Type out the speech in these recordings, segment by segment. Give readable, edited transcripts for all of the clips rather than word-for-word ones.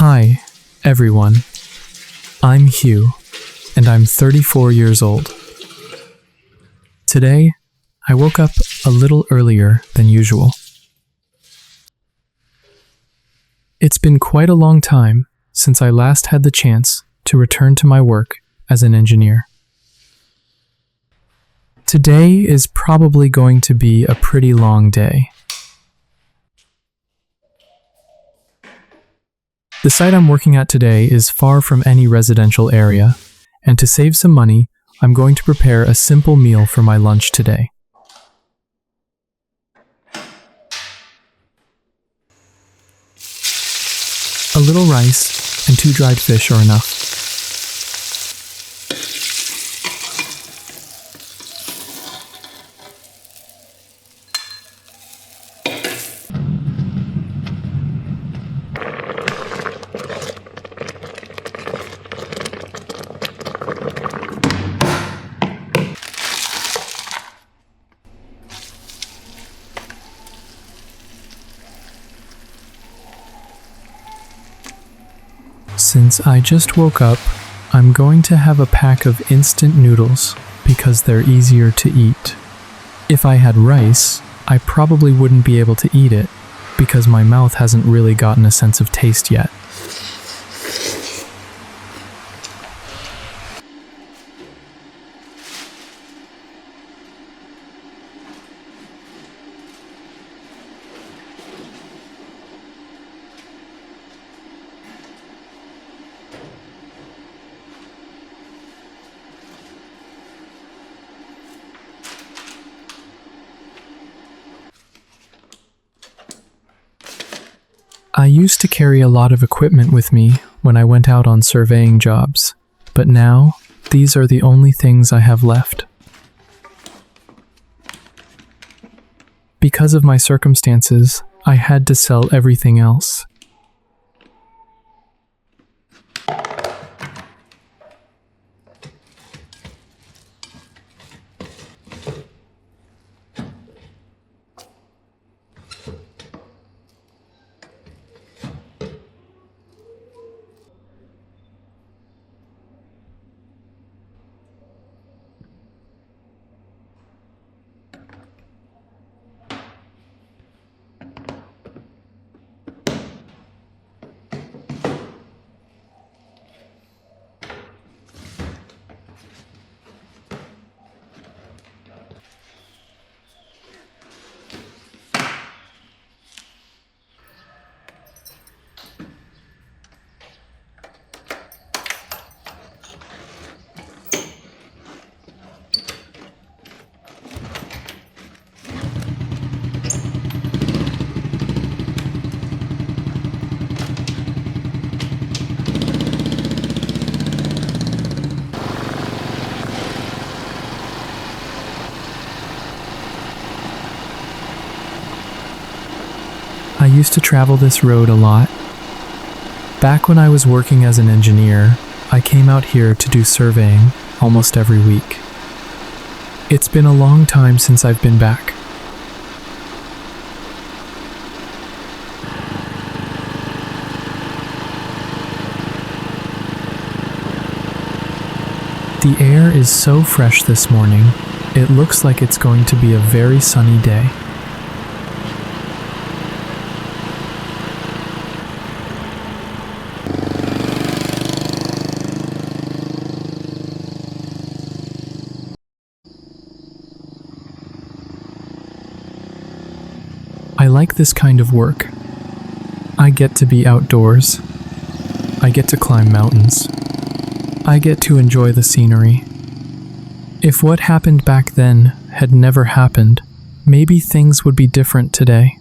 Hi, everyone. I'm Hieu, and I'm 34 years old. Today, I woke up a little earlier than usual. It's been quite a long time since I last had the chance to return to my work as an engineer. Today is probably going to be a pretty long day. The site I'm working at today is far from any residential area, and to save some money, I'm going to prepare a simple meal for my lunch today. A little rice and 2 dried fish are enough. Since I just woke up, I'm going to have a pack of instant noodles because they're easier to eat. If I had rice, I probably wouldn't be able to eat it because my mouth hasn't really gotten a sense of taste yet. I used to carry a lot of equipment with me when I went out on surveying jobs, but now these are the only things I have left. Because of my circumstances, I had to sell everything else. I used to travel this road a lot. Back when I was working as an engineer, I came out here to do surveying almost every week. It's been a long time since I've been back. The air is so fresh this morning, it looks like it's going to be a very sunny day. I like this kind of work. I get to be outdoors. I get to climb mountains. I get to enjoy the scenery. If what happened back then had never happened, maybe things would be different today.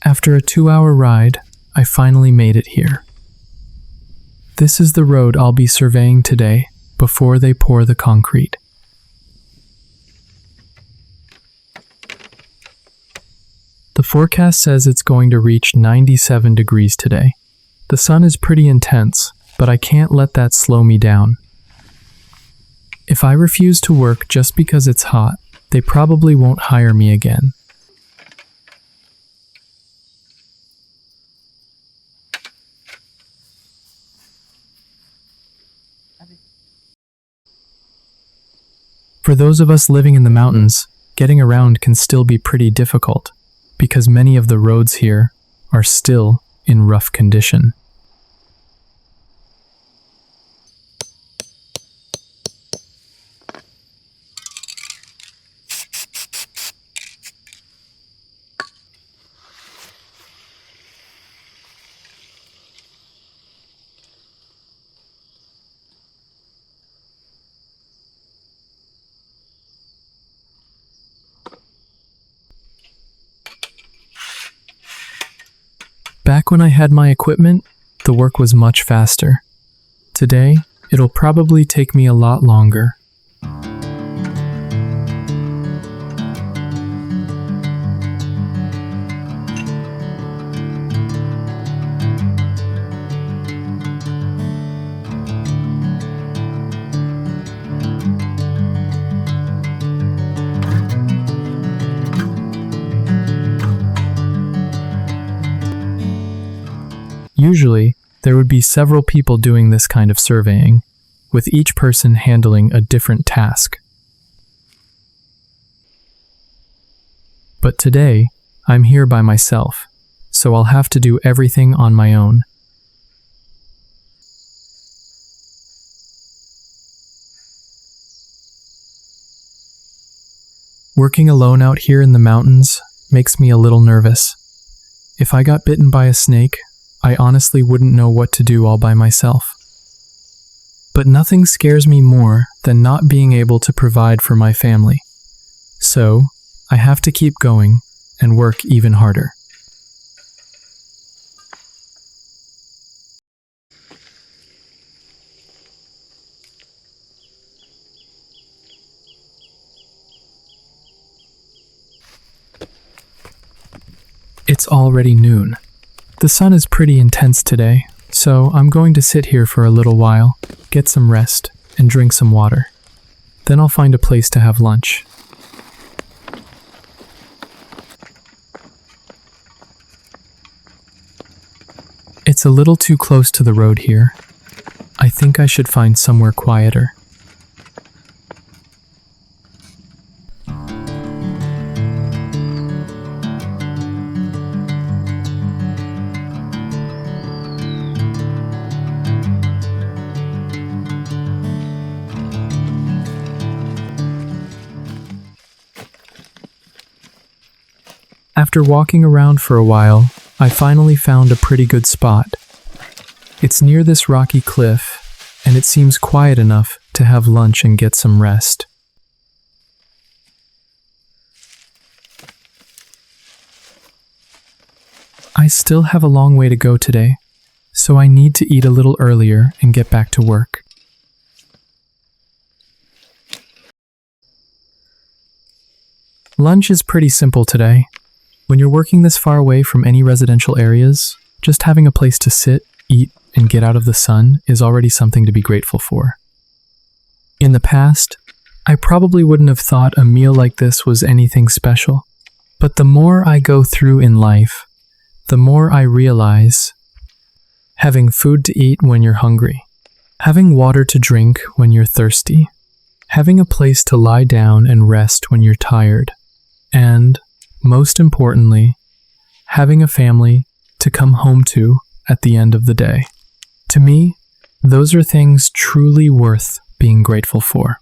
After a 2-hour ride, I finally made it here. This is the road I'll be surveying today before they pour the concrete. forecast says it's going to reach 97 degrees today. The sun is pretty intense, but I can't let that slow me down. If I refuse to work just because it's hot, they probably won't hire me again. For those of us living in the mountains, getting around can still be pretty difficult because many of the roads here are still in rough condition. Back when I had my equipment, the work was much faster. Today, it'll probably take me a lot longer. Usually, there would be several people doing this kind of surveying, with each person handling a different task. But today, I'm here by myself, so I'll have to do everything on my own. Working alone out here in the mountains makes me a little nervous. If I got bitten by a snake, I honestly wouldn't know what to do all by myself. But nothing scares me more than not being able to provide for my family. So, I have to keep going and work even harder. It's already noon. The sun is pretty intense today, so I'm going to sit here for a little while, get some rest, and drink some water. Then I'll find a place to have lunch. It's a little too close to the road here. I think I should find somewhere quieter. After walking around for a while, I finally found a pretty good spot. It's near this rocky cliff, and it seems quiet enough to have lunch and get some rest. I still have a long way to go today, so I need to eat a little earlier and get back to work. Lunch is pretty simple today. When you're working this far away from any residential areas, just having a place to sit, eat, and get out of the sun is already something to be grateful for. In the past, I probably wouldn't have thought a meal like this was anything special, but the more I go through in life, the more I realize having food to eat when you're hungry, having water to drink when you're thirsty, having a place to lie down and rest when you're tired, and most importantly, having a family to come home to at the end of the day. To me, those are things truly worth being grateful for.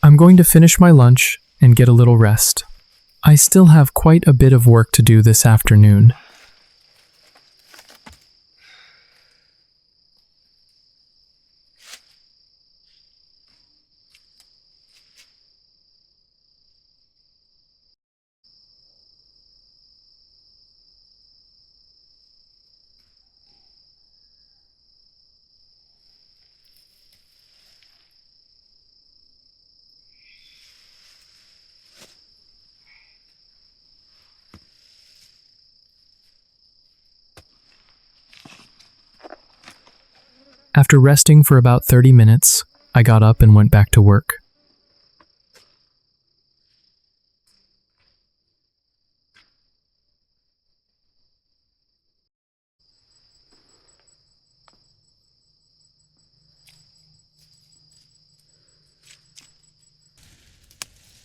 I'm going to finish my lunch and get a little rest. I still have quite a bit of work to do this afternoon. After resting for about 30 minutes, I got up and went back to work.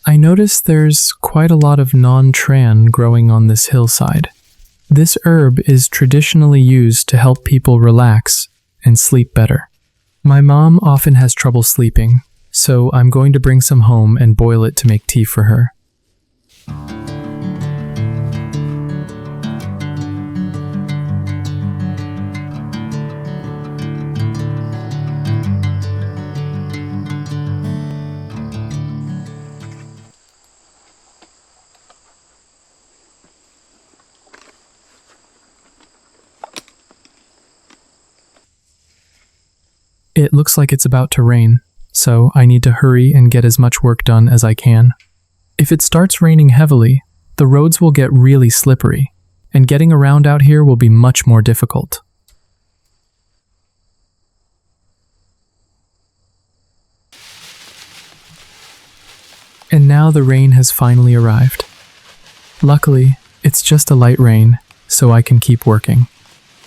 I noticed there's quite a lot of non-tran growing on this hillside. This herb is traditionally used to help people relax and sleep better. My mom often has trouble sleeping, so I'm going to bring some home and boil it to make tea for her. It looks like it's about to rain, so I need to hurry and get as much work done as I can. If it starts raining heavily, the roads will get really slippery, and getting around out here will be much more difficult. And now the rain has finally arrived. Luckily, it's just a light rain, so I can keep working.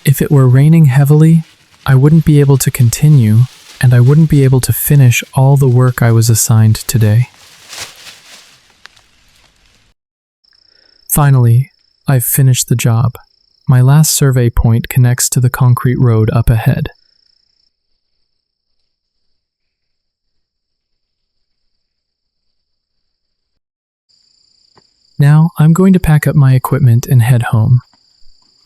If it were raining heavily, I wouldn't be able to continue, and I wouldn't be able to finish all the work I was assigned today. Finally, I've finished the job. My last survey point connects to the concrete road up ahead. Now, I'm going to pack up my equipment and head home.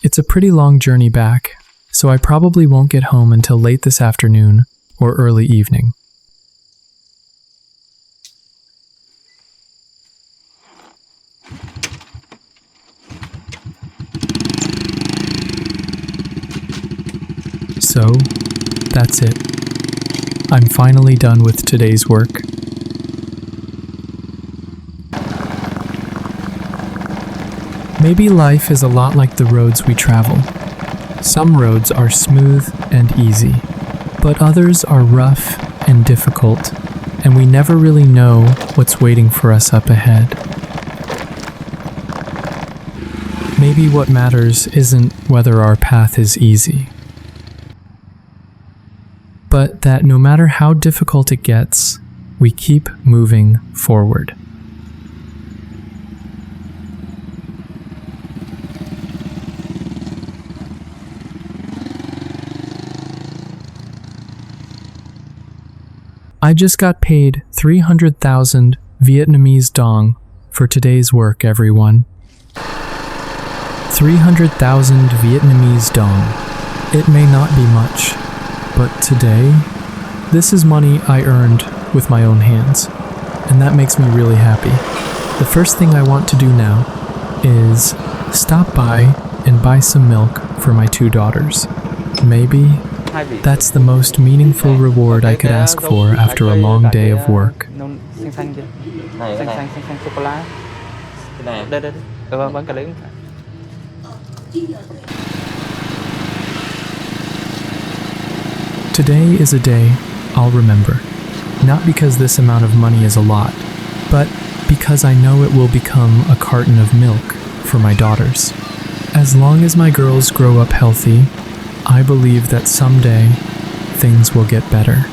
It's a pretty long journey back, so I probably won't get home until late this afternoon or early evening. So, that's it. I'm finally done with today's work. Maybe life is a lot like the roads we travel. Some roads are smooth and easy, but others are rough and difficult, and we never really know what's waiting for us up ahead. Maybe what matters isn't whether our path is easy, but that no matter how difficult it gets, we keep moving forward. I just got paid 300,000 Vietnamese dong for today's work, everyone. 300,000 Vietnamese dong. It may not be much, but today, this is money I earned with my own hands, and that makes me really happy. The first thing I want to do now is stop by and buy some milk for my 2 daughters. Maybe that's the most meaningful reward I could ask for after a long day of work. Today is a day I'll remember, not because this amount of money is a lot, but because I know it will become a carton of milk for my daughters. As long as my girls grow up healthy, I believe that someday things will get better.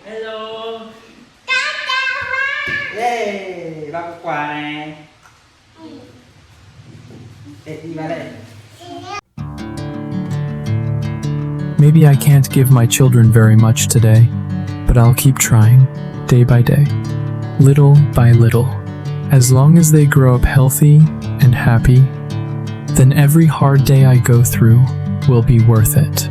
Hello. Yay, bao có quà này. Để đi vào đây. Maybe I can't give my children very much today, but I'll keep trying, day by day, little by little. As long as they grow up healthy and happy, then every hard day I go through will be worth it.